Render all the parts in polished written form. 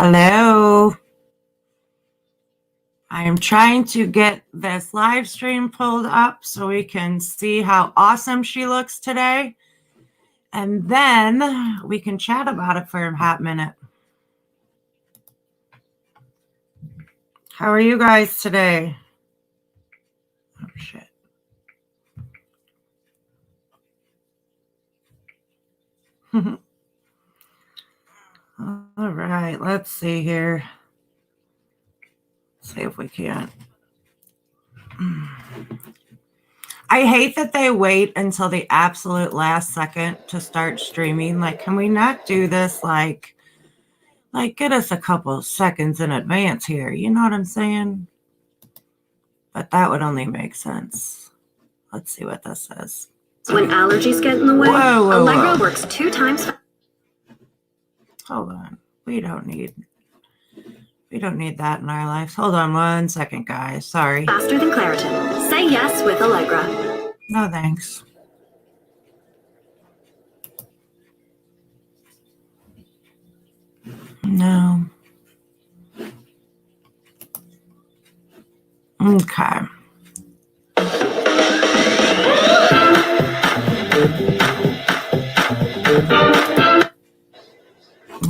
Hello. I am trying to get this live stream pulled up so we can see how awesome she looks today. And then we can chat about it for a hot minute. How are you guys today? Oh, shit. All right, let's see here. See if we can. I hate that they wait until the absolute last second to start streaming. Like, can we not do this like get us a couple seconds in advance here? You know what I'm saying? But that would only make sense. Let's see what this says. When allergies get in the way, Allegra works 2 times. Hold on. We don't need that in our lives. Hold on 1 second, guys. Sorry. Faster than Claritin. Say yes with Allegra. No, thanks. No. Okay.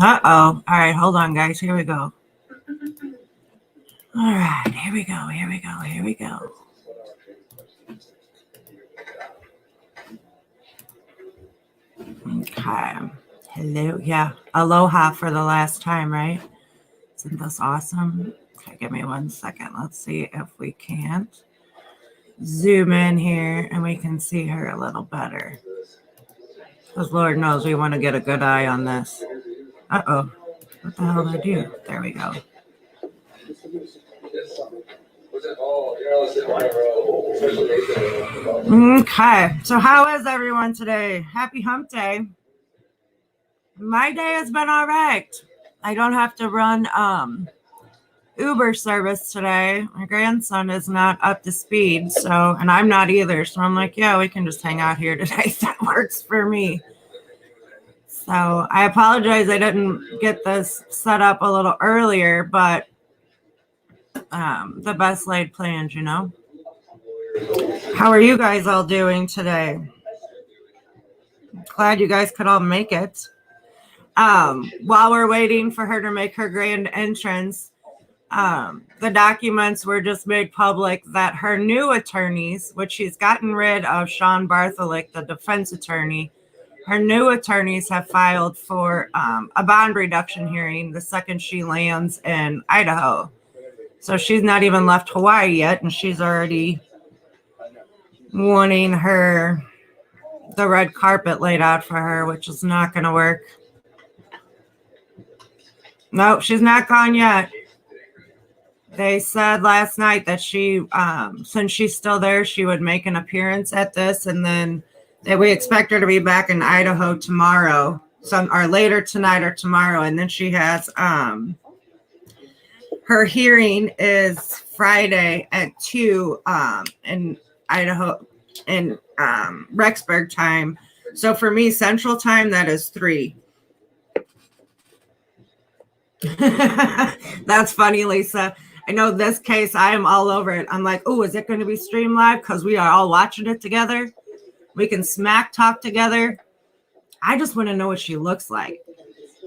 Uh-oh. All right, hold on, guys. Here we go. All right, here we go. Okay. Hello. Yeah. Aloha for the last time, right? Isn't this awesome? Okay, give me 1 second. Let's see if we can't zoom in here and we can see her a little better. Because Lord knows we want to get a good eye on this. Uh-oh. What the hell did I do? There we go. Okay. So how is everyone today? Happy hump day. My day has been all right. I don't have to run Uber service today. My grandson is not up to speed, so, and I'm not either. So I'm like, yeah, we can just hang out here today. That works for me. So I apologize I didn't get this set up a little earlier, but the best laid plans, you know. How are you guys all doing today? Glad you guys could all make it. While we're waiting for her to make her grand entrance, the documents were just made public that her new attorneys, which she's gotten rid of Sean Bartholick, the defense attorney, her new attorneys have filed for a bond reduction hearing the second she lands in Idaho. So she's not even left Hawaii yet, and she's already wanting the red carpet laid out for her, which is not going to work. Nope, she's not gone yet. They said last night that she, since she's still there, she would make an appearance at this, and then that we expect her to be back in Idaho tomorrow, or later tonight or tomorrow, and then she has her hearing is Friday at 2 in Idaho, in Rexburg time. So for me, Central time, that is 3. That's funny, Lisa. I know this case, I am all over it. I'm like, oh, is it going to be streamed live? Because we are all watching it together. We can smack talk together. I just want to know what she looks like.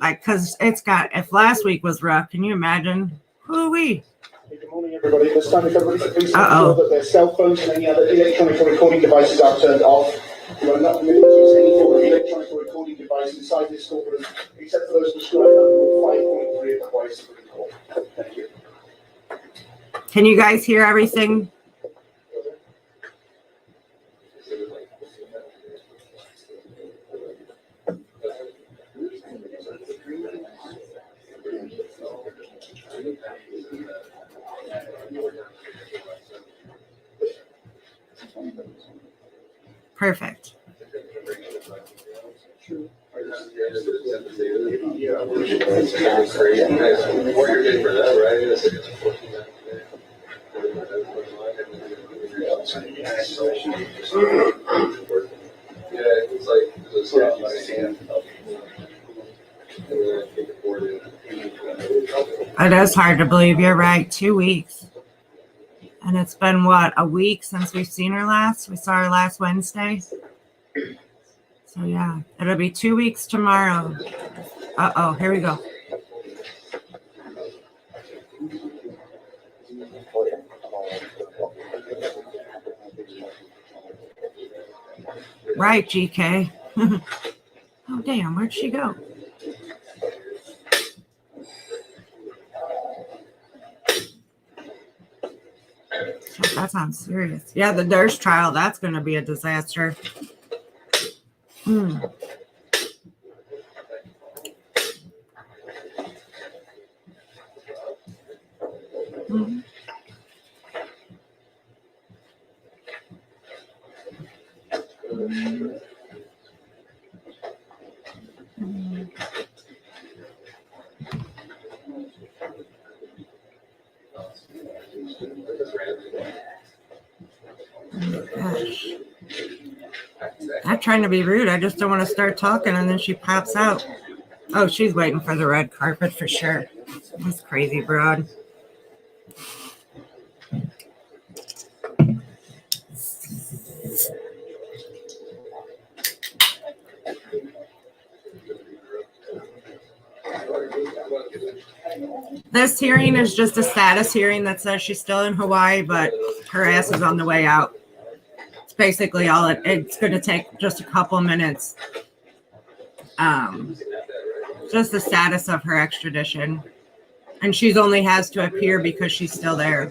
Like, because if last week was rough, can you imagine? Who-wee? Good morning, everybody. This time, if everybody could please ensure that their cell phones and any other electronic recording devices are turned off. You are not permitted to use any form of electronic recording device inside this courtroom, except for those prescribed under 5.3 of the Hawaii Supreme Court. Thank you. Can you guys hear everything? Perfect. It is hard to believe. You're right. 2 weeks. And it's been, what, a week since we've seen her last? We saw her last Wednesday. So, yeah, it'll be 2 weeks tomorrow. Uh-oh, here we go. Right, GK. Oh, damn, where'd she go? That sounds serious. Yeah, the nurse trial, that's going to be a disaster. Mm. Mm-hmm. Gosh. Not trying to be rude. I just don't want to start talking and then she pops out. Oh, she's waiting for the red carpet for sure. That's crazy, broad. This hearing is just a status hearing that says she's still in Hawaii, but her ass is on the way out. It's basically all it's going to take just a couple minutes. Just the status of her extradition. And she's only has to appear because she's still there.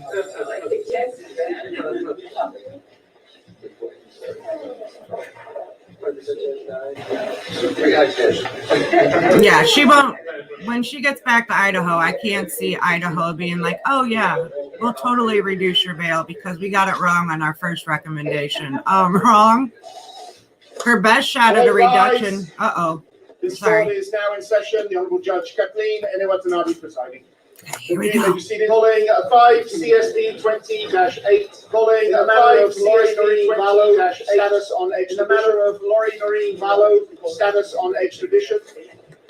Yeah, she won't. When she gets back to Idaho, I can't see Idaho being like, oh, yeah, we'll totally reduce your bail because we got it wrong on our first recommendation. Wrong. Her best shot at a reduction. Uh-oh. This Sorry. court is now in session. The Honourable Judge Kathleen Enewatanabe presiding. Okay, here we go. Calling 5 CSD 20-8. Calling 5 CSD Vallow status on extradition. In the matter of Lori Noreen Vallow status on extradition.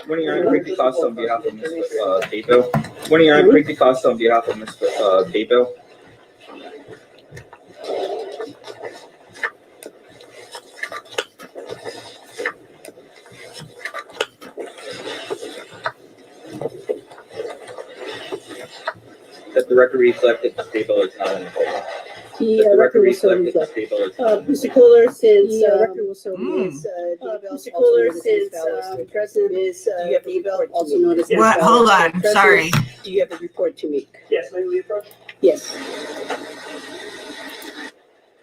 Winning Your Honor, Preeti Costa on behalf of Mr. Daybell. Winning Your Honor, Preeti Costa on behalf of Mr. Daybell. That the record reflected that Daybell is not in the court. The record will so reflect. Mr. Kohler, since record will so Mr. Kohler, since President is Daybell, also known as What? Hold on. Sorry. Do you have a report to make? Yes, may we approach? Yes.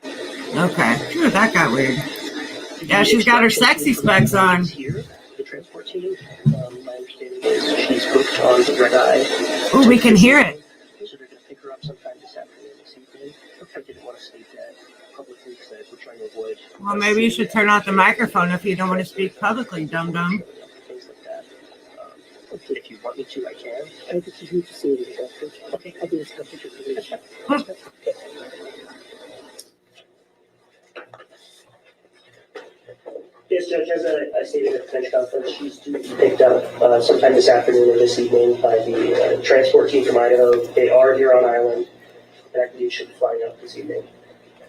Okay. Phew, that got weird. Yeah, she's got her sexy specs on. Here, the transport team, my understanding is she's booked on the red eye. Oh, we can hear it. So they're going to pick her up sometime this afternoon, this evening. I didn't want to state that publicly because we're trying to avoid. Well, maybe you should turn off the microphone if you don't want to speak publicly, dum-dum. Things like that. If you want me to, I can. I think you need to see it in the record. Okay. I think it's got pictures. Yes, Judge, as I stated at the bench conference, she's to be picked up sometime this afternoon or this evening by the transport team from Idaho. They are here on island, and I believe she'll be flying out this evening.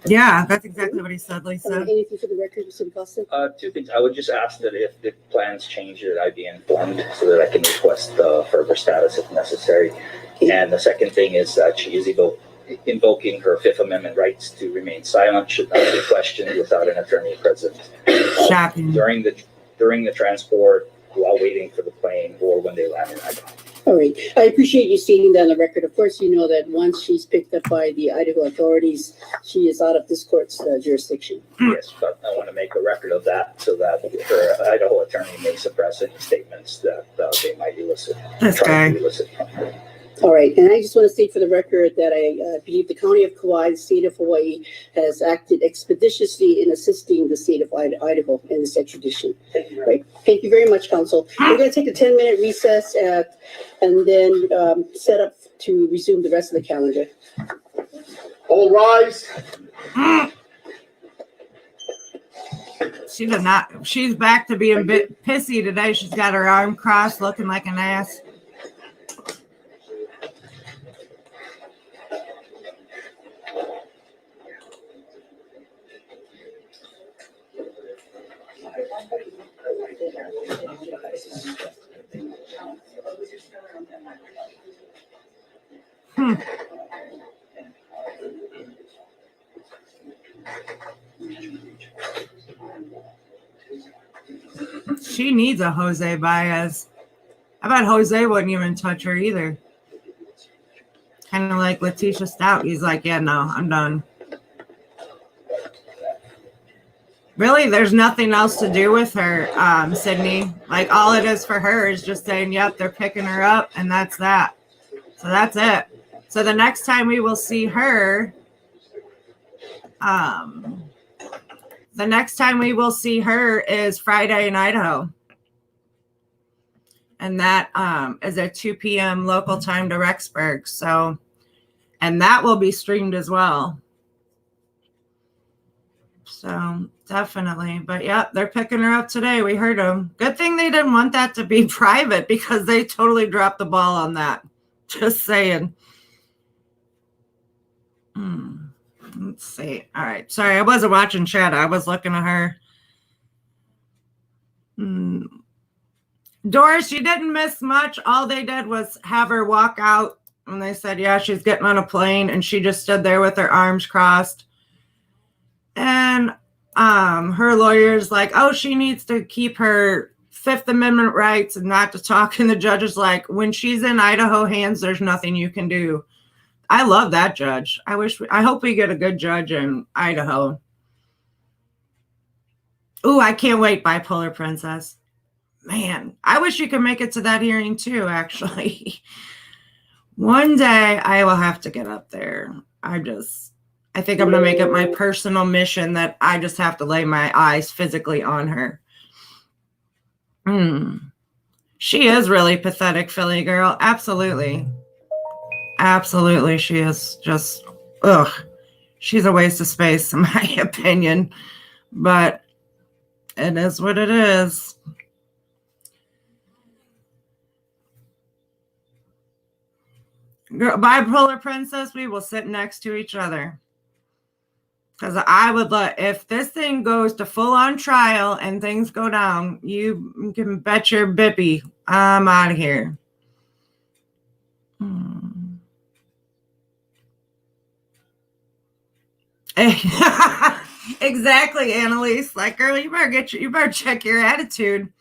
Yeah, that's exactly what he said, Lisa. Anything for the record, Mr. Costa? Two things. I would just ask that if the plans change, that I be informed so that I can request further status if necessary. And the second thing is that she is invoking her Fifth Amendment rights to remain silent, should not be questioned without an attorney present. Shocking. During the transport, while waiting for the plane, or when they land in Idaho. All right. I appreciate you stating that on the record. Of course, you know that once she's picked up by the Idaho authorities, she is out of this court's jurisdiction. Yes, but I want to make a record of that so that her Idaho attorney may suppress any statements that they might elicit. This try guy. to elicit from her. All right, and I just want to state for the record that I believe the County of Kauai, the state of Hawaii, has acted expeditiously in assisting the state of Idaho in this extradition. Thank you. Right? Thank you very much, Counsel. We're going to take a 10-minute recess and then set up to resume the rest of the calendar. All rise. She does not. She's back to being a bit pissy today. She's got her arm crossed, looking like an ass. She needs a Jose Baez. I bet Jose wouldn't even touch her either. Kind of like Letitia Stout. He's like, yeah, no, I'm done. Really, there's nothing else to do with her, Sydney. Like, all it is for her is just saying, yep, they're picking her up, and that's that. So that's it. So the next time we will see her, is Friday in Idaho. And that is at 2 p.m. local time to Rexburg. So, and that will be streamed as well. So definitely. But yeah, they're picking her up today. We heard them. Good thing they didn't want that to be private, because they totally dropped the ball on that. Just saying. Let's see. All right. Sorry, I wasn't watching Chad. I was looking at her. Doris, you didn't miss much. All they did was have her walk out, and they said, yeah, she's getting on a plane, and she just stood there with her arms crossed. And her lawyer's like, oh, she needs to keep her Fifth Amendment rights and not to talk. And the judge is like, when she's in Idaho hands, there's nothing you can do. I love that judge. I hope we get a good judge in Idaho. Ooh, I can't wait, Bipolar Princess. Man, I wish you could make it to that hearing too, actually. One day I will have to get up there. I think I'm going to make it my personal mission that I just have to lay my eyes physically on her. She is really pathetic, Philly girl. Absolutely. Absolutely. She is just, she's a waste of space, in my opinion. But it is what it is. Girl, Bipolar Princess, we will sit next to each other. Because I would if this thing goes to full-on trial and things go down, you can bet your bippy I'm out of here. Exactly, Annalise. Like, girl, you better check your attitude.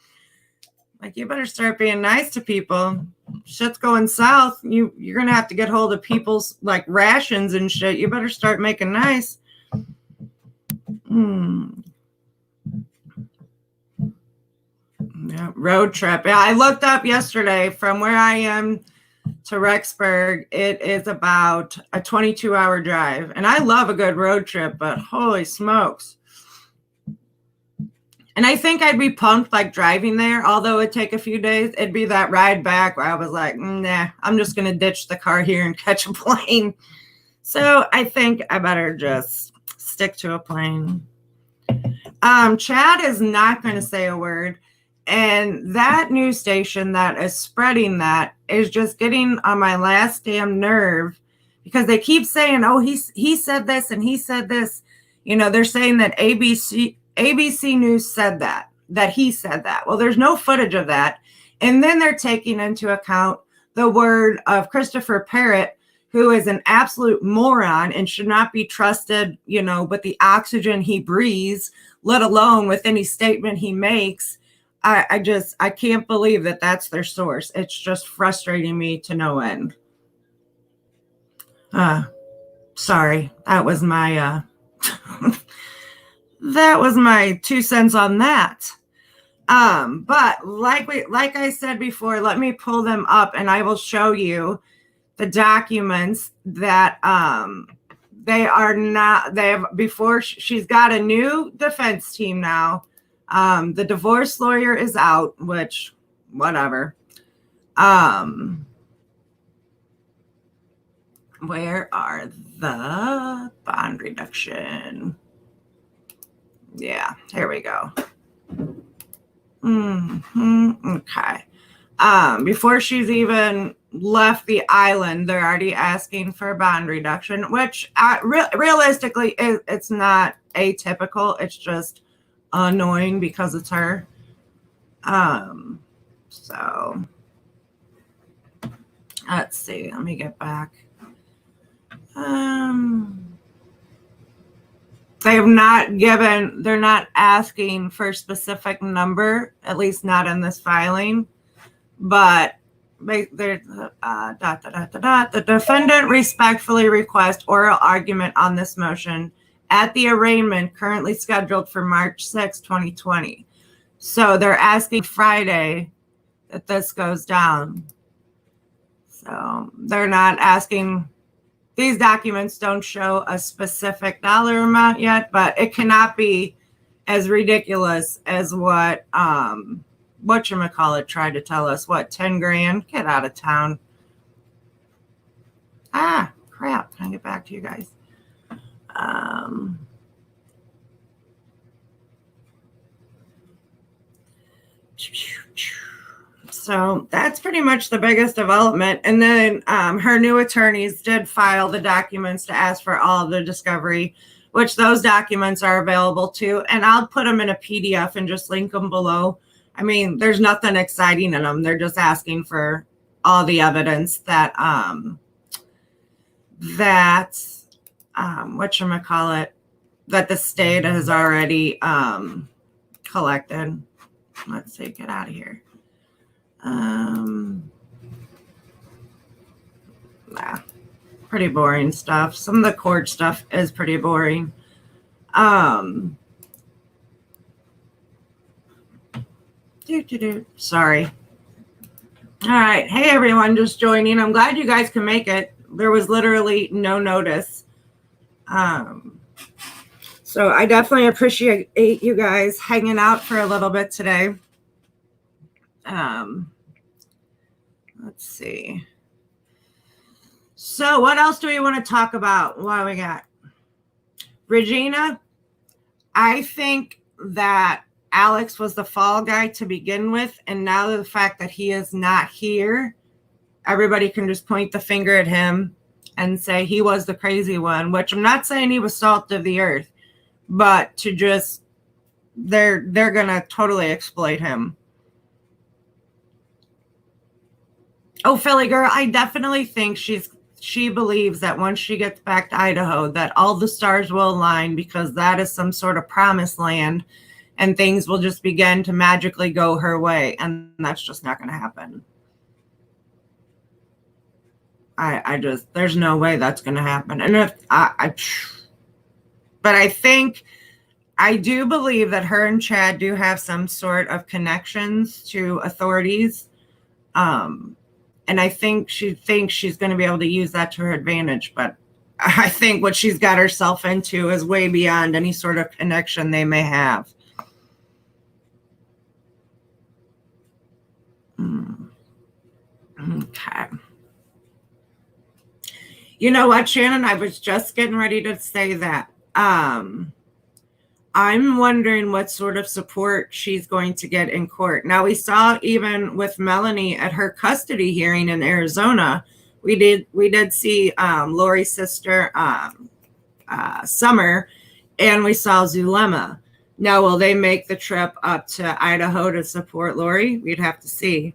Like, you better start being nice to people. Shit's going south. You're gonna have to get hold of people's like rations and shit. You better start making nice. Yeah, road trip. Yeah, I looked up yesterday from where I am to Rexburg. It is about a 22-hour drive. And I love a good road trip, but holy smokes. And I think I'd be pumped like driving there, although it'd take a few days. It'd be that ride back where I was like, nah, I'm just going to ditch the car here and catch a plane. So I think I better just stick to a plane. Chad is not going to say a word. And that news station that is spreading that is just getting on my last damn nerve, because they keep saying, oh, he said this and he said this. You know, they're saying that ABC News said that he said that. Well, there's no footage of that. And then they're taking into account the word of Christopher Parrott, who is an absolute moron and should not be trusted, you know, with the oxygen he breathes, let alone with any statement he makes. I can't believe that that's their source. It's just frustrating me to no end. Sorry, that was my that was my 2 cents on that. But like I said before, let me pull them up and I will show you the documents that she's got a new defense team now. The divorce lawyer is out, which whatever. Where are the bond reduction? Yeah, here we go. Okay. Before she's even left the island, they're already asking for a bond reduction, which realistically, it's not atypical. It's just annoying because it's her. So let's see. Let me get back. They're not asking for a specific number, at least not in this filing, but the defendant respectfully requests oral argument on this motion at the arraignment currently scheduled for March 6, 2020. So they're asking Friday that this goes down. So they're not asking. These documents don't show a specific dollar amount yet, but it cannot be as ridiculous as what whatchamacallit tried to tell us. What, 10 grand? Get out of town. Ah, crap. Can I get back to you guys? So that's pretty much the biggest development. And then her new attorneys did file the documents to ask for all of the discovery, which those documents are available too. And I'll put them in a PDF and just link them below. I mean, there's nothing exciting in them. They're just asking for all the evidence that whatchamacallit, that the state has already collected. Let's see, get out of here. Pretty boring stuff. Some of the court stuff is pretty boring. Sorry. All right. Hey, everyone just joining. I'm glad you guys can make it. There was literally no notice. So I definitely appreciate you guys hanging out for a little bit today. Let's see. So what else do we want to talk about? What we got? Regina, I think that Alex was the fall guy to begin with. And now the fact that he is not here, everybody can just point the finger at him and say he was the crazy one, which I'm not saying he was salt of the earth, but to just, they're going to totally exploit him. Oh, Philly girl, I definitely think she believes that once she gets back to Idaho, that all the stars will align because that is some sort of promised land and things will just begin to magically go her way. And that's just not going to happen. There's no way that's going to happen. And but I do believe that her and Chad do have some sort of connections to authorities. And I think she thinks she's going to be able to use that to her advantage. But I think what she's got herself into is way beyond any sort of connection they may have. Okay. You know what, Shannon? I was just getting ready to say that. I'm wondering what sort of support she's going to get in court. Now, we saw even with Melanie at her custody hearing in Arizona, we did see Lori's sister, Summer, and we saw Zulema. Now, will they make the trip up to Idaho to support Lori? We'd have to see.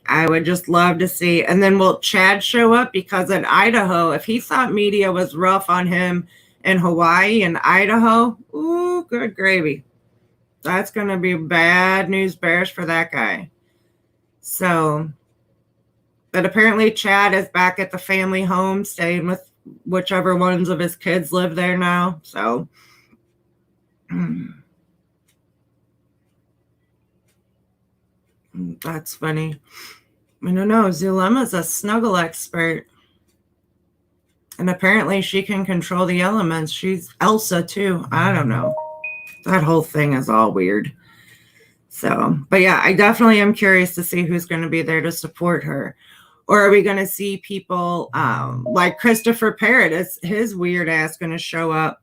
I would just love to see. And then will Chad show up? Because in Idaho, if he thought media was rough on him in Hawaii and Idaho, ooh, good gravy. That's going to be bad news bears for that guy. So, but apparently Chad is back at the family home, staying with whichever ones of his kids live there now. So, that's funny. I don't know. Zulema's a snuggle expert. And apparently she can control the elements. She's Elsa too. I don't know. That whole thing is all weird. So, but yeah, I definitely am curious to see who's going to be there to support her. Or are we going to see people like Christopher Parrott? Is his weird ass going to show up?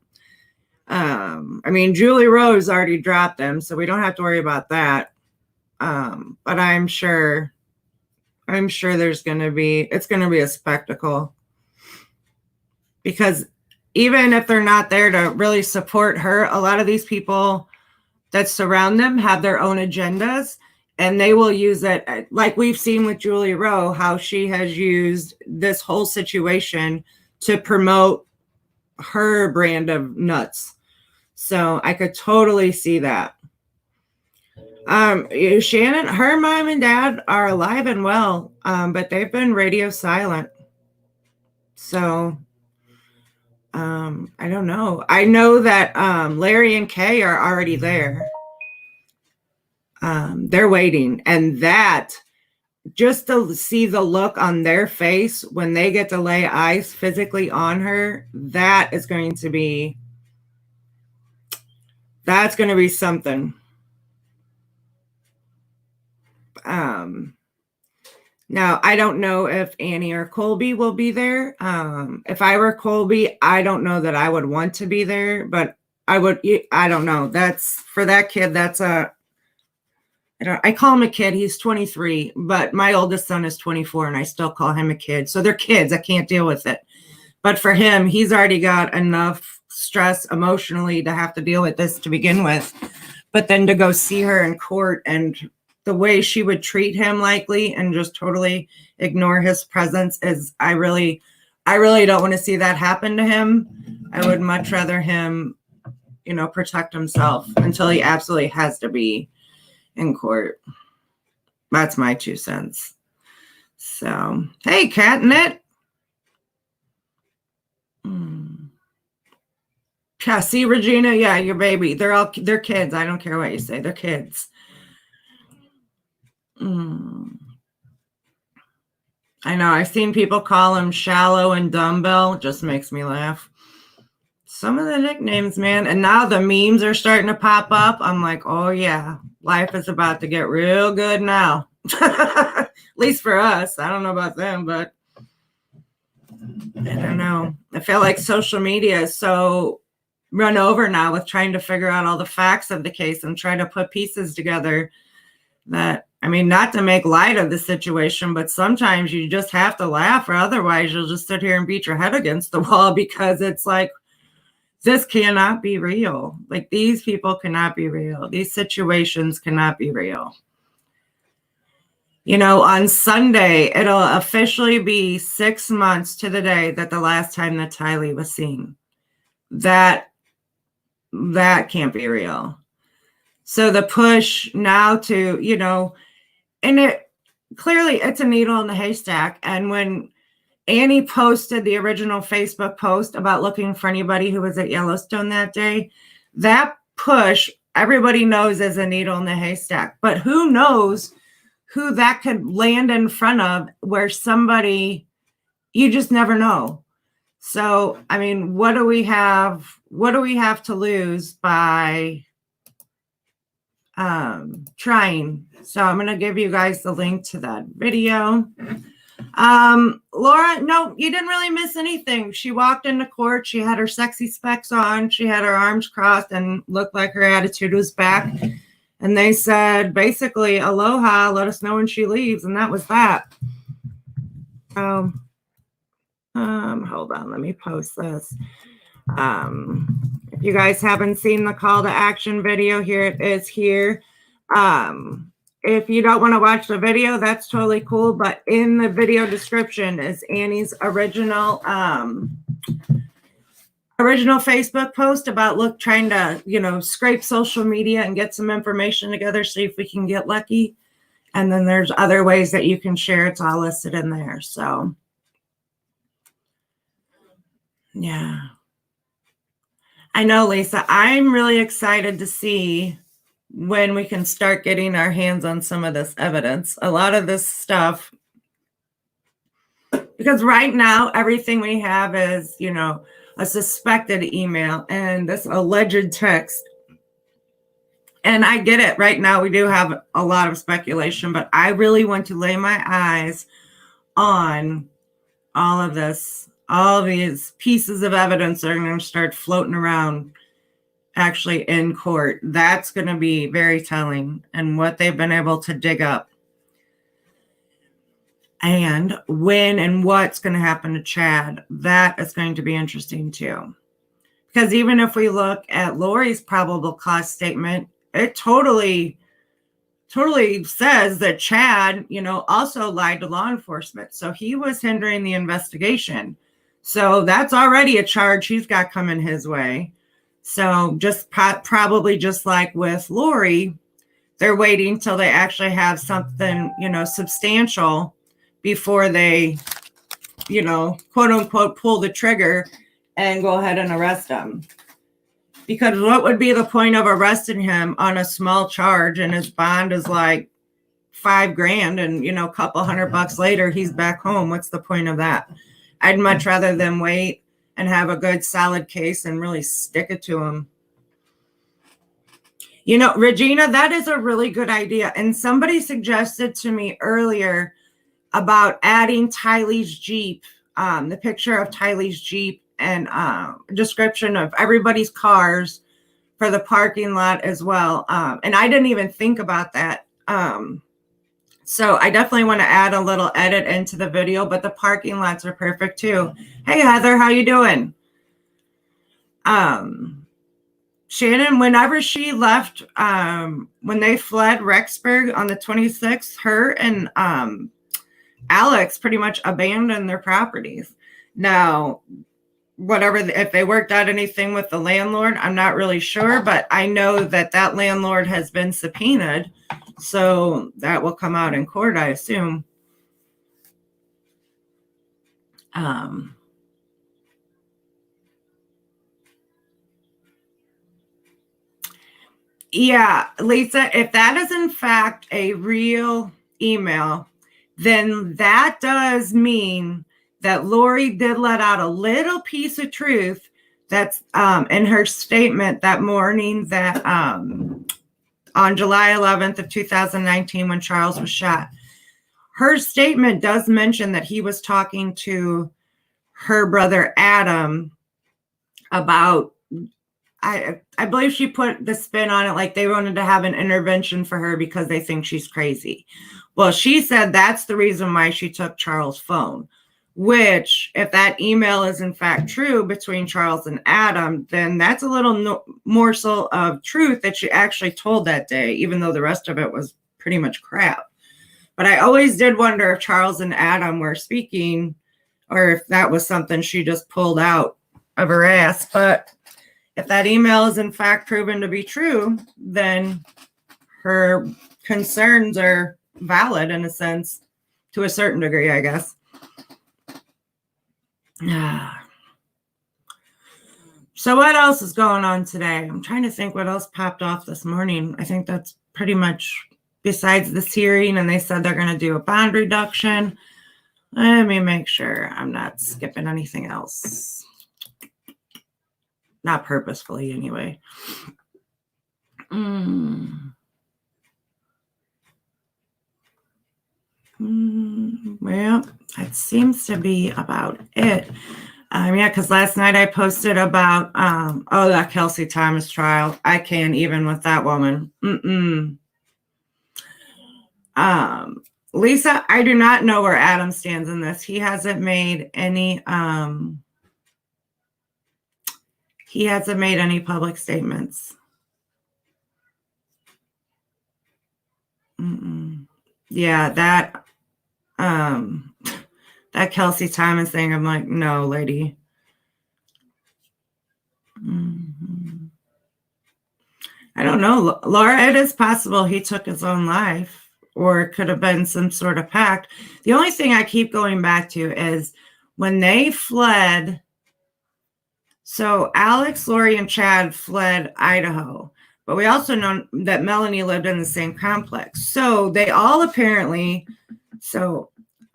I mean, Julie Rose already dropped him, so we don't have to worry about that. But I'm sure it's going to be a spectacle. Because even if they're not there to really support her, a lot of these people that surround them have their own agendas, and they will use it, like we've seen with Julie Rowe, how she has used this whole situation to promote her brand of nuts. So I could totally see that. Shannon, her mom and dad are alive and well, but they've been radio silent. So I don't know. I know that Larry and Kay are already there. They're waiting, and that, just to see the look on their face when they get to lay eyes physically on her, that's going to be something. Now, I don't know if Annie or Colby will be there. If I were Colby, I don't know that I would want to be there, but I don't know. That's, for that kid, I call him a kid. He's 23, but my oldest son is 24, and I still call him a kid. So they're kids. I can't deal with it. But for him, he's already got enough stress emotionally to have to deal with this to begin with. But then to go see her in court, and the way she would treat him likely and just totally ignore his presence, is, I really don't want to see that happen to him. I would much rather him, protect himself until he absolutely has to be in court. That's my 2 cents. So, hey, Catnip. Yeah, see, Regina, yeah, your baby. They're kids. I don't care what you say. They're kids. I know. I've seen people call him Shallow and Dumbbell. It just makes me laugh. Some of the nicknames, man. And now the memes are starting to pop up. I'm like, oh, yeah. Life is about to get real good now. At least for us. I don't know about them, but I don't know. I feel like social media is so run over now with trying to figure out all the facts of the case and try to put pieces together that, not to make light of the situation, but sometimes you just have to laugh, or otherwise you'll just sit here and beat your head against the wall, because it's like, this cannot be real. Like, these people cannot be real. These situations cannot be real. On Sunday, it'll officially be 6 months to the day that the last time that Tylee was seen. That can't be real. So the push now to, and it clearly, it's a needle in the haystack. And when Annie posted the original Facebook post about looking for anybody who was at Yellowstone that day, that push, everybody knows, is a needle in the haystack. But who knows who that could land in front of, where somebody, you just never know. So, what do we have to lose by trying? So I'm going to give you guys the link to that video. Laura, no, you didn't really miss anything. She walked into court. She had her sexy specs on. She had her arms crossed and looked like her attitude was back. And they said, basically, aloha, let us know when she leaves. And that was that. Hold on, let me post this. If you guys haven't seen the call to action video, here it is here. If you don't want to watch the video, that's totally cool. But in the video description is Annie's original Facebook post about trying to, scrape social media and get some information together, see if we can get lucky. And then there's other ways that you can share. It's all listed in there. So, yeah. I know, Lisa, I'm really excited to see when we can start getting our hands on some of this evidence. A lot of this stuff, because right now, everything we have is, a suspected email and this alleged text. And I get it. Right now, we do have a lot of speculation, but I really want to lay my eyes on all of this. All these pieces of evidence are going to start floating around actually in court. That's going to be very telling, and what they've been able to dig up. And when and what's going to happen to Chad, that is going to be interesting too. Because even if we look at Lori's probable cause statement, it totally says that Chad, also lied to law enforcement. So he was hindering the investigation. So that's already a charge he's got coming his way. So just probably just like with Lori, they're waiting till they actually have something, substantial before they, quote unquote, pull the trigger and go ahead and arrest him. Because what would be the point of arresting him on a small charge and his bond is like $5,000 and, a couple $100 later, he's back home. What's the point of that? I'd much rather them wait and have a good solid case and really stick it to him. Regina, that is a really good idea. And somebody suggested to me earlier about adding Tylee's Jeep, the picture of Tylee's Jeep and description of everybody's cars for the parking lot as well. And I didn't even think about that. So I definitely want to add a little edit into the video, but the parking lots are perfect too. Hey, Heather, how you doing? Shannon, whenever she left, when they fled Rexburg on the 26th, her and Alex pretty much abandoned their properties. Now, if they worked out anything with the landlord, I'm not really sure, but I know that landlord has been subpoenaed. So that will come out in court, I assume. Yeah, Lisa, if that is in fact a real email, then that does mean that Lori did let out a little piece of truth that's in her statement that morning that on July 11th of 2019 when Charles was shot. Her statement does mention that he was talking to her brother Adam about, I believe she put the spin on it like they wanted to have an intervention for her because they think she's crazy. Well, she said that's the reason why she took Charles' phone, which if that email is in fact true between Charles and Adam, then that's a little morsel of truth that she actually told that day, even though the rest of it was pretty much crap. But I always did wonder if Charles and Adam were speaking or if that was something she just pulled out of her ass. But if that email is in fact proven to be true, then her concerns are valid in a sense, to a certain degree, I guess. So what else is going on today? I'm trying to think what else popped off this morning. I think that's pretty much besides this hearing, and they said they're going to do a bond reduction. Let me make sure I'm not skipping anything else. Not purposefully, anyway. Well, that seems to be about it. Yeah, because last night I posted about, that Kelsey Thomas trial. I can't even with that woman. Lisa, I do not know where Adam stands in this. He hasn't made any, public statements. Yeah, that Kelsey Thomas thing, I'm like, no, lady. I don't know, Laura, it is possible he took his own life, or it could have been some sort of pact. The only thing I keep going back to is when they fled. So Alex, Lori, and Chad fled Idaho, but we also know that Melanie lived in the same complex. So they all apparently,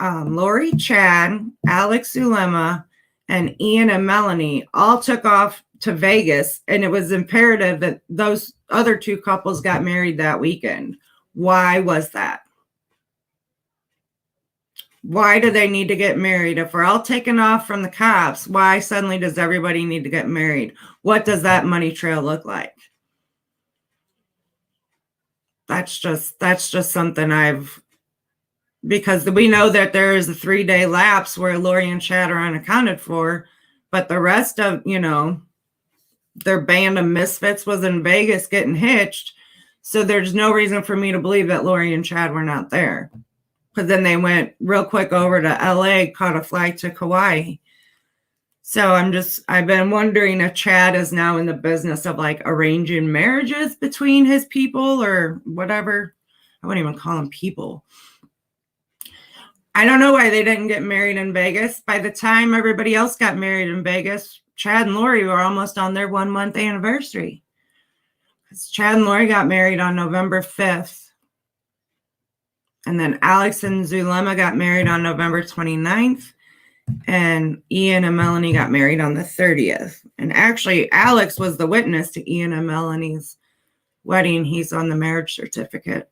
Lori, Chad, Alex, Zulema, and Ian and Melanie all took off to Vegas, and it was imperative that those other two couples got married that weekend. Why was that? Why do they need to get married? If we're all taken off from the cops, why suddenly does everybody need to get married? What does that money trail look like? That's just something because we know that there is a 3-day lapse where Lori and Chad are unaccounted for, but the rest of, their band of misfits was in Vegas getting hitched. So there's no reason for me to believe that Lori and Chad were not there. Because then they went real quick over to LA, caught a flight to Kauai. So I've been wondering if Chad is now in the business of like arranging marriages between his people or whatever. I wouldn't even call them people. I don't know why they didn't get married in Vegas. By the time everybody else got married in Vegas, Chad and Lori were almost on their 1 month anniversary. Chad and Lori got married on November 5th. And then Alex and Zulema got married on November 29th. And Ian and Melanie got married on the 30th. And actually, Alex was the witness to Ian and Melanie's wedding. He's on the marriage certificate.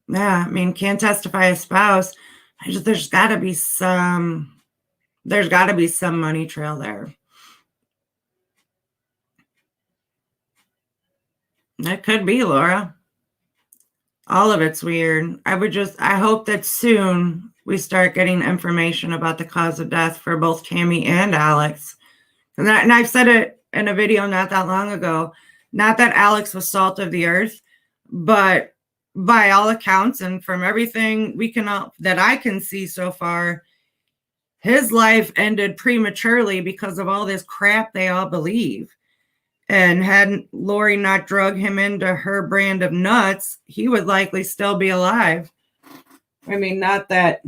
Yeah, I mean, can't testify as spouse. There's got to be some money trail there. It could be, Laura. All of it's weird. I hope that soon we start getting information about the cause of death for both Tammy and Alex. And I've said it in a video not that long ago, not that Alex was salt of the earth, but by all accounts and from everything that I can see so far, his life ended prematurely because of all this crap they all believe. And had Lori not drug him into her brand of nuts, he would likely still be alive. I mean, not that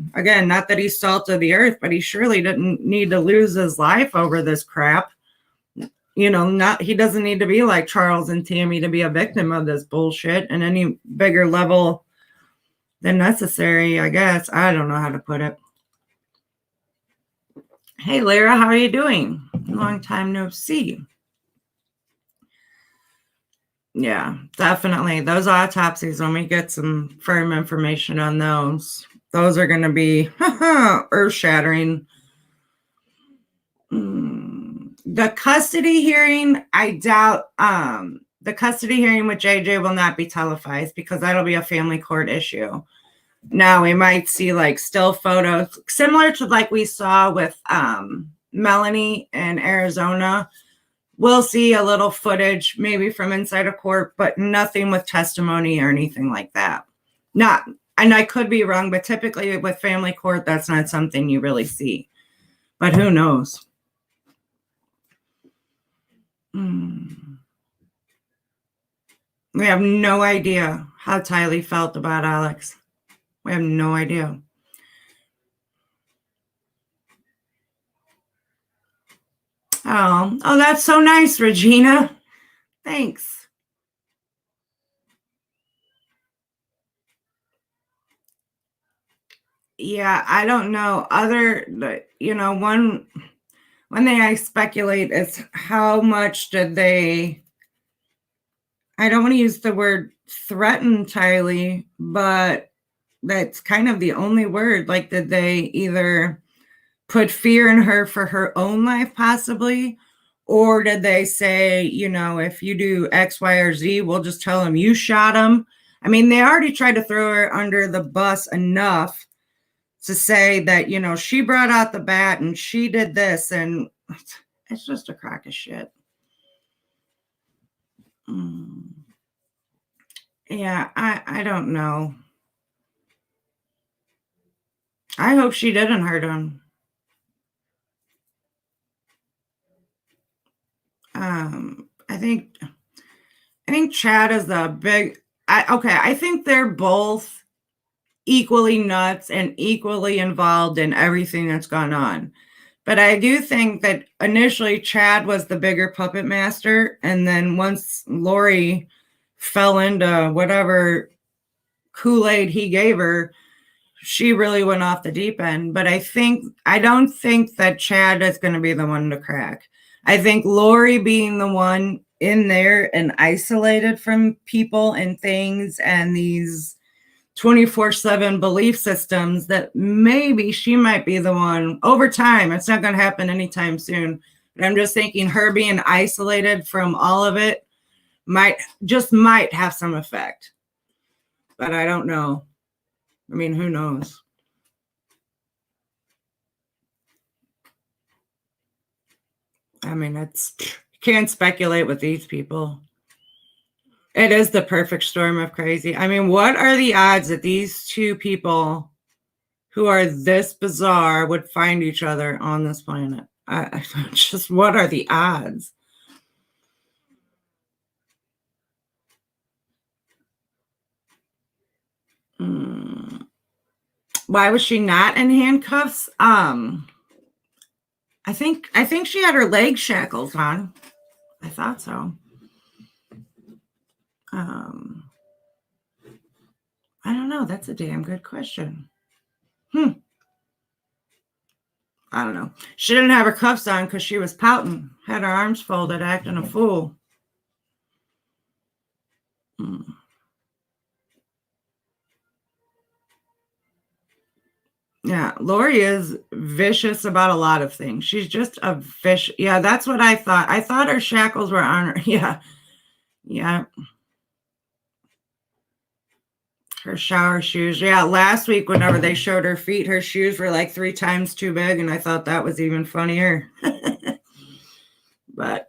he's salt of the earth, but he surely didn't need to lose his life over this crap. He doesn't need to be like Charles and Tammy to be a victim of this bullshit in any bigger level than necessary, I guess. I don't know how to put it. Hey, Lyra, how are you doing? Long time no see. Yeah, definitely. Those autopsies, when we get some firm information on those are going to be earth-shattering. The custody hearing, I doubt the custody hearing with JJ will not be televised because that'll be a family court issue. Now we might see like still photos similar to like we saw with Melanie in Arizona. We'll see a little footage maybe from inside a court, but nothing with testimony or anything like that. And I could be wrong, but typically with family court, that's not something you really see. But who knows? We have no idea how Tylee felt about Alex. We have no idea. Oh, that's so nice, Regina. Thanks. Yeah, I don't know. One thing I speculate is how much did they, I don't want to use the word threaten Tylee, but that's kind of the only word. Like, did they either put fear in her for her own life possibly? Or did they say, if you do X, Y, or Z, we'll just tell them you shot him? I mean, they already tried to throw her under the bus enough to say that, she brought out the bat and she did this. And it's just a crock of shit. Yeah, I don't know. I hope she didn't hurt him. I think Chad is I think they're both equally nuts and equally involved in everything that's gone on. But I do think that initially Chad was the bigger puppet master. And then once Lori fell into whatever Kool-Aid he gave her, she really went off the deep end. But I don't think that Chad is going to be the one to crack. I think Lori being the one in there and isolated from people and things and these 24/7 belief systems, that maybe she might be the one over time. It's not going to happen anytime soon. But I'm just thinking her being isolated from all of it might have some effect. But I don't know. I mean, who knows? I mean, can't speculate with these people. It is the perfect storm of crazy. I mean, what are the odds that these two people who are this bizarre would find each other on this planet? Just what are the odds? Why was she not in handcuffs? I think she had her leg shackles on. I thought so. I don't know. That's a damn good question. I don't know. She didn't have her cuffs on because she was pouting, had her arms folded, acting a fool. Yeah, Lori is vicious about a lot of things. She's just a vicious. Yeah, that's what I thought. I thought her shackles were on her. Yeah. Yeah. Her shower shoes. Yeah, last week, whenever they showed her feet, her shoes were like 3 times too big, and I thought that was even funnier. But,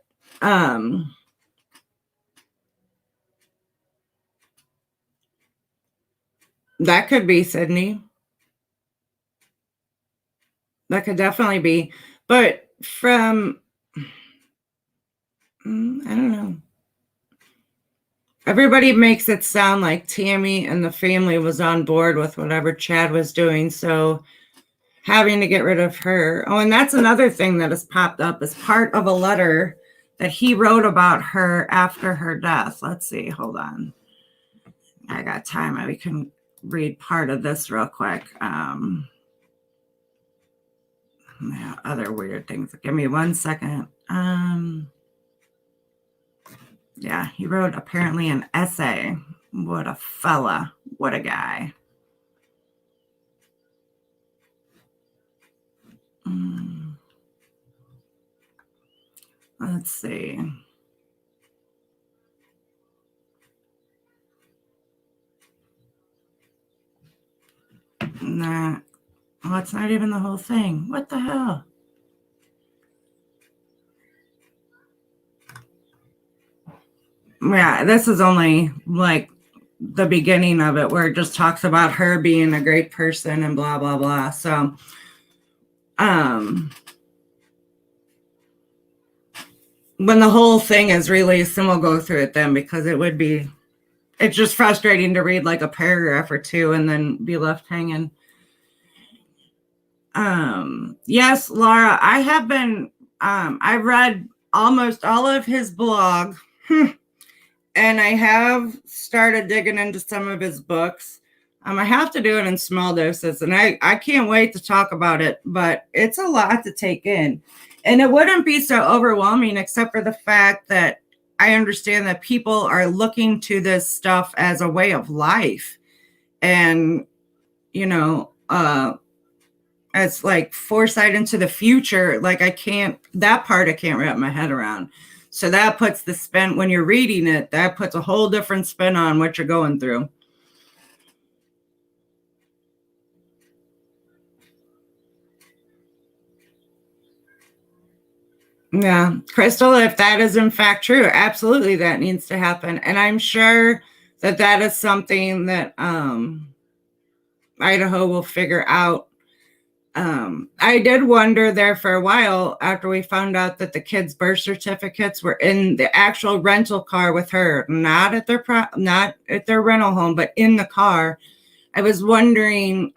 that could be Sydney. That could definitely be. But from, I don't know. Everybody makes it sound like Tammy and the family was on board with whatever Chad was doing. So having to get rid of her. Oh, and that's another thing that has popped up as part of a letter that he wrote about her after her death. Let's see. Hold on. I got time. We can read part of this real quick. Yeah, other weird things. Give me 1 second. Yeah, he wrote apparently an essay. What a fella. What a guy. Let's see. Nah. Oh, it's not even the whole thing. What the hell? Yeah, this is only like the beginning of it where it just talks about her being a great person and blah, blah, blah. So, when the whole thing is released, then we'll go through it then, because it's just frustrating to read like a paragraph or two and then be left hanging. Yes, Laura, I have been, I've read almost all of his blog. And I have started digging into some of his books. I have to do it in small doses, and I can't wait to talk about it, but it's a lot to take in. And it wouldn't be so overwhelming except for the fact that I understand that people are looking to this stuff as a way of life. And, as like foresight into the future, like that part I can't wrap my head around. So that puts the spin, when you're reading it, that puts a whole different spin on what you're going through. Yeah, Crystal, if that is in fact true, absolutely that needs to happen. And I'm sure that is something that Idaho will figure out. I did wonder there for a while after we found out that the kids' birth certificates were in the actual rental car with her, not at their rental home, but in the car. I was wondering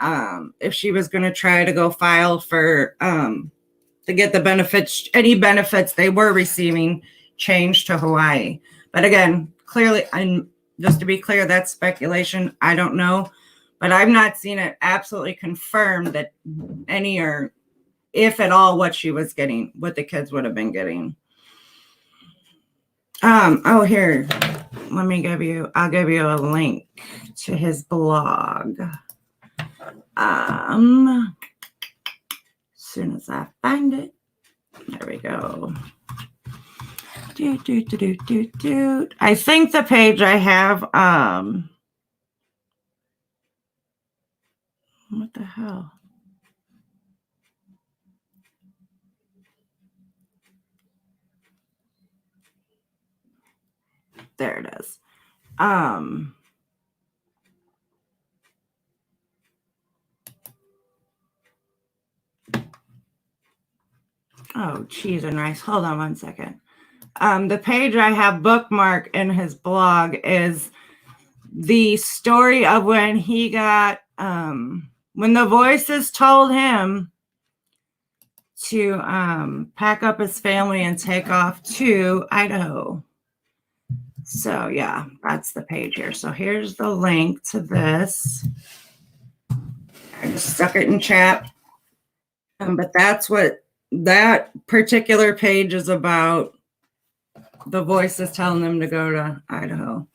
if she was going to try to go file for to get the benefits, any benefits they were receiving, changed to Hawaii. But again, clearly, and just to be clear, that's speculation. I don't know. But I've not seen it absolutely confirmed that any, or if at all, what she was getting, what the kids would have been getting. Oh, here, I'll give you a link to his blog. As soon as I find it, there we go. I think the page I have, what the hell? There it is. Um, oh, cheese and rice. Hold on one second. The page I have bookmarked in his blog is the story of when he got, when the voices told him to pack up his family and take off to Idaho. So yeah, that's the page here. So here's the link to this. I just stuck it in chat. But that's what that particular page is about. The voices telling them to go to Idaho.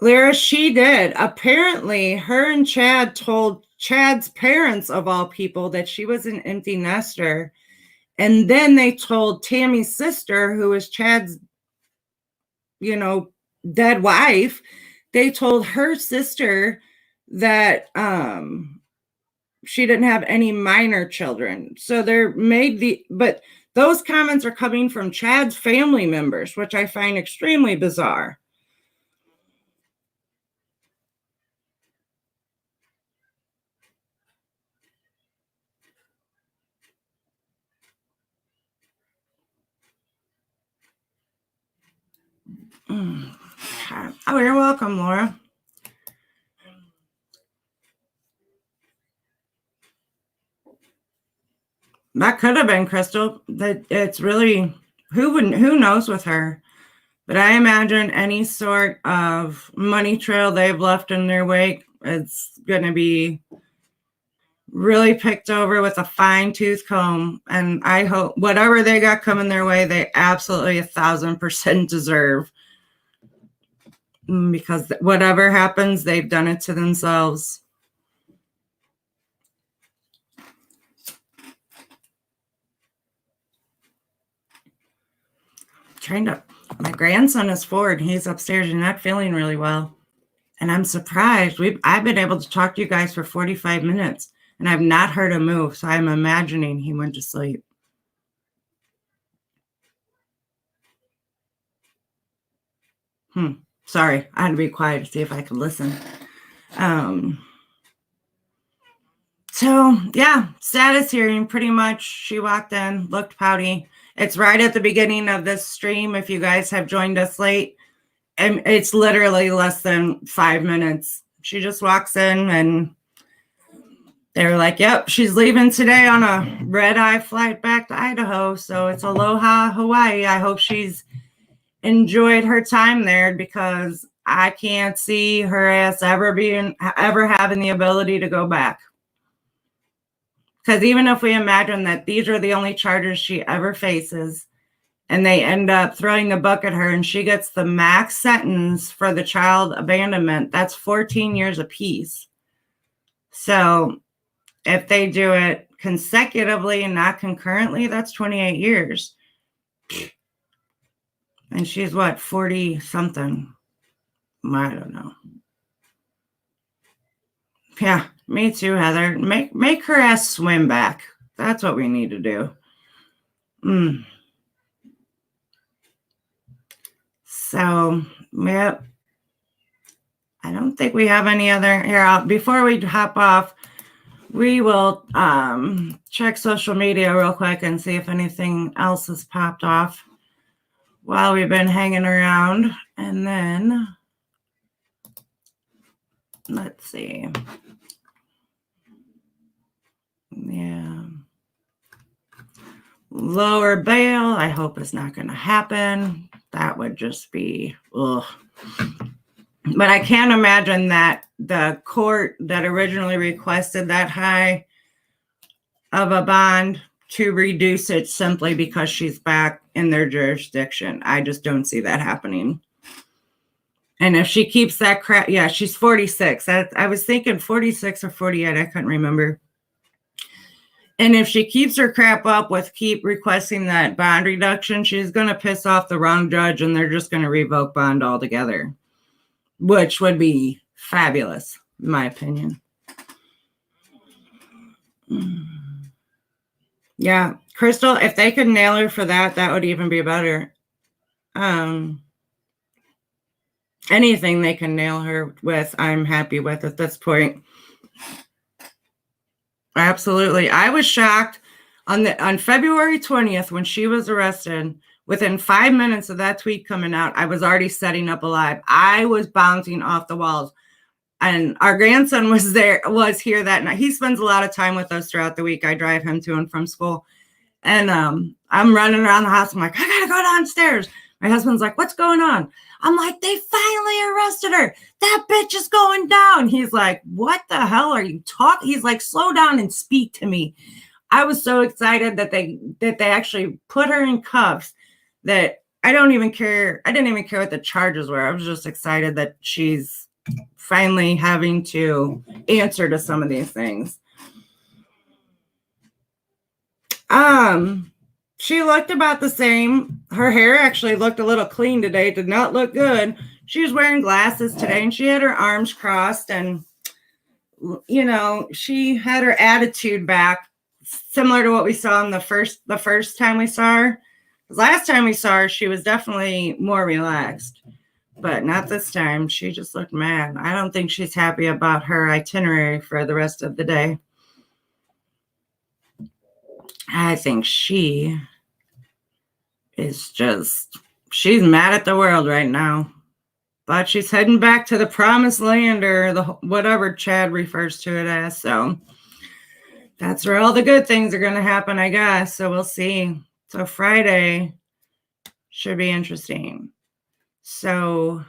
Lyra, she did. Apparently, her and Chad told Chad's parents, of all people, that she was an empty nester. And then they told Tammy's sister, who was Chad's, dead wife. They told her sister that she didn't have any minor children. So but those comments are coming from Chad's family members, which I find extremely bizarre. Oh, you're welcome, Laura. That could have been Crystal. That it's really who knows with her. But I imagine any sort of money trail they've left in their wake, it's gonna be really picked over with a fine-tooth comb. And I hope whatever they got coming their way, they absolutely 1,000% deserve. Because whatever happens, they've done it to themselves. My grandson is 4 and he's upstairs and not feeling really well. And I'm surprised. I've been able to talk to you guys for 45 minutes and I've not heard him move. So I'm imagining he went to sleep. Sorry, I had to be quiet to see if I could listen. So yeah, status hearing, pretty much she walked in, looked pouty. It's right at the beginning of this stream. If you guys have joined us late, and it's literally less than 5 minutes. She just walks in and they're like, yep, she's leaving today on a red-eye flight back to Idaho. So it's Aloha, Hawaii. I hope she's enjoyed her time there because I can't see her ass ever having the ability to go back. Because even if we imagine that these are the only charges she ever faces, and they end up throwing the book at her and she gets the max sentence for the child abandonment, that's 14 years apiece. So if they do it consecutively and not concurrently, that's 28 years. And she's what, 40 something? I don't know. Yeah, me too, Heather. Make her ass swim back. That's what we need to do. So, yep. I don't think we have any other here. Before we hop off, we will check social media real quick and see if anything else has popped off while we've been hanging around. And then, let's see. Yeah. Lower bail, I hope it's not going to happen. That would just be, ugh. But I can't imagine that the court that originally requested that high of a bond to reduce it simply because she's back in their jurisdiction. I just don't see that happening. And if she keeps that crap, yeah, she's 46. I was thinking 46 or 48. I couldn't remember. And if she keeps her crap up with keep requesting that bond reduction, she's going to piss off the wrong judge and they're just going to revoke bond altogether, which would be fabulous, in my opinion. Yeah, Crystal, if they could nail her for that, that would even be better. Anything they can nail her with, I'm happy with at this point. Absolutely. I was shocked on February 20th when she was arrested. Within 5 minutes of that tweet coming out, I was already setting up a live. I was bouncing off the walls. And our grandson was here that night. He spends a lot of time with us throughout the week. I drive him to and from school. And I'm running around the house. I'm like, I gotta go downstairs. My husband's like, what's going on? I'm like, they finally arrested her. That bitch is going down. He's like, what the hell are you talking? He's like, slow down and speak to me. I was so excited that they actually put her in cuffs that I didn't even care what the charges were. I was just excited that she's finally having to answer to some of these things. She looked about the same. Her hair actually looked a little clean today. It did not look good. She was wearing glasses today and she had her arms crossed and, you know, she had her attitude back, similar to what we saw in the first time we saw her. Last time we saw her, she was definitely more relaxed, but not this time. She just looked mad. I don't think she's happy about her itinerary for the rest of the day. I think she is she's mad at the world right now. But she's heading back to the promised land, or whatever Chad refers to it as. So that's where all the good things are going to happen, I guess. So we'll see. So Friday should be interesting. So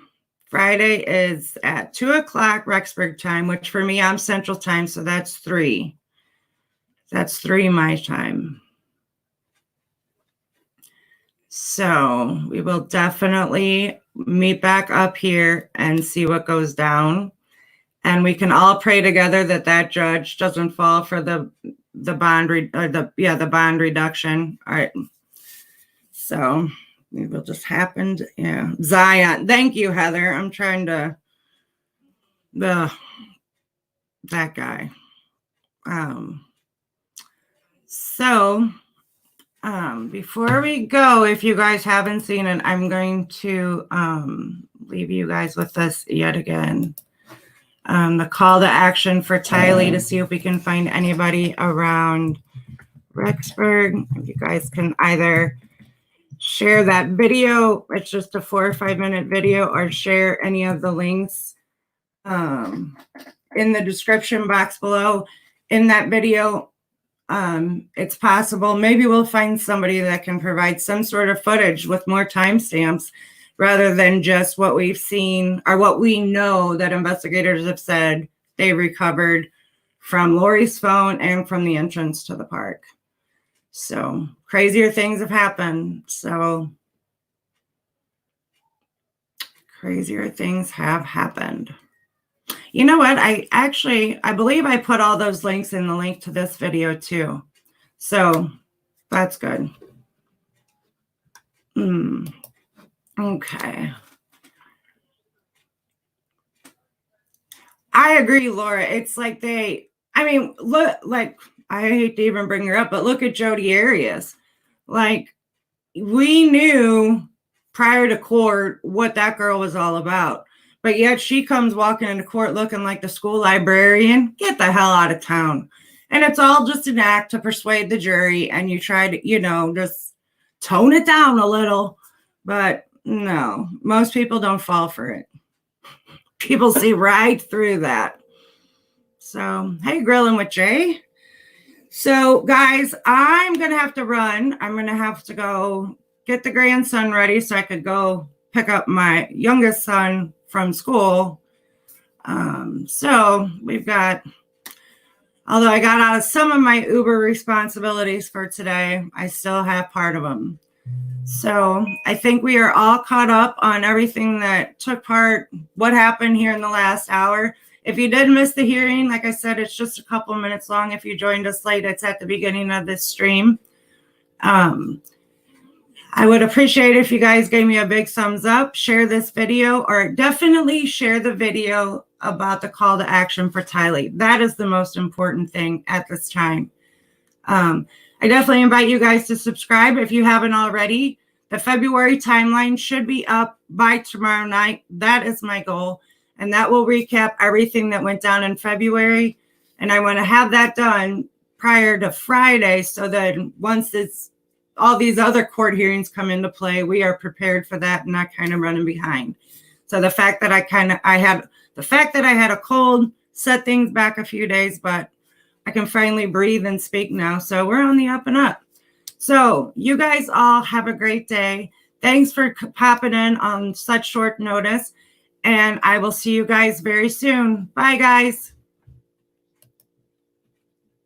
Friday is at 2 o'clock Rexburg time, which for me, I'm Central Time. So that's 3. That's 3 my time. So we will definitely meet back up here and see what goes down. And we can all pray together that judge doesn't fall for the bond bond reduction. All right. So it will just happen. Yeah. Zion. Thank you, Heather. I'm trying to that guy. Before we go, if you guys haven't seen it, I'm going to leave you guys with this yet again. The call to action for Tylee to see if we can find anybody around Rexburg. If you guys can either share that video, it's just a 4 or 5 minute video, or share any of the links in the description box below. In that video, it's possible maybe we'll find somebody that can provide some sort of footage with more timestamps rather than just what we've seen or what we know that investigators have said they recovered from Lori's phone and from the entrance to the park. So crazier things have happened. So crazier things have happened. You know what? I believe I put all those links in the link to this video too. So that's good. Okay. I agree, Laura. It's like look, like, I hate to even bring her up, but look at Jodi Arias. Like, we knew prior to court what that girl was all about. But yet she comes walking into court looking like the school librarian. Get the hell out of town. And it's all just an act to persuade the jury. And you try to, just tone it down a little. But no, most people don't fall for it. People see right through that. So, hey, Grilling with Jay. So, guys, I'm going to have to run. I'm going to have to go get the grandson ready so I could go pick up my youngest son from school. So we've got, although I got out of some of my Uber responsibilities for today, I still have part of them. So I think we are all caught up on everything that took part, what happened here in the last hour. If you did miss the hearing, like I said, it's just a couple minutes long. If you joined us late, it's at the beginning of this stream. I would appreciate it if you guys gave me a big thumbs up, share this video, or definitely share the video about the call to action for Tylee. That is the most important thing at this time. I definitely invite you guys to subscribe if you haven't already. The February timeline should be up by tomorrow night. That is my goal. And that will recap everything that went down in February. And I want to have that done prior to Friday so that once all these other court hearings come into play, we are prepared for that and not kind of running behind. So the fact that I had a cold set things back a few days, but I can finally breathe and speak now. So we're on the up and up. So you guys all have a great day. Thanks for popping in on such short notice. And I will see you guys very soon. Bye, guys.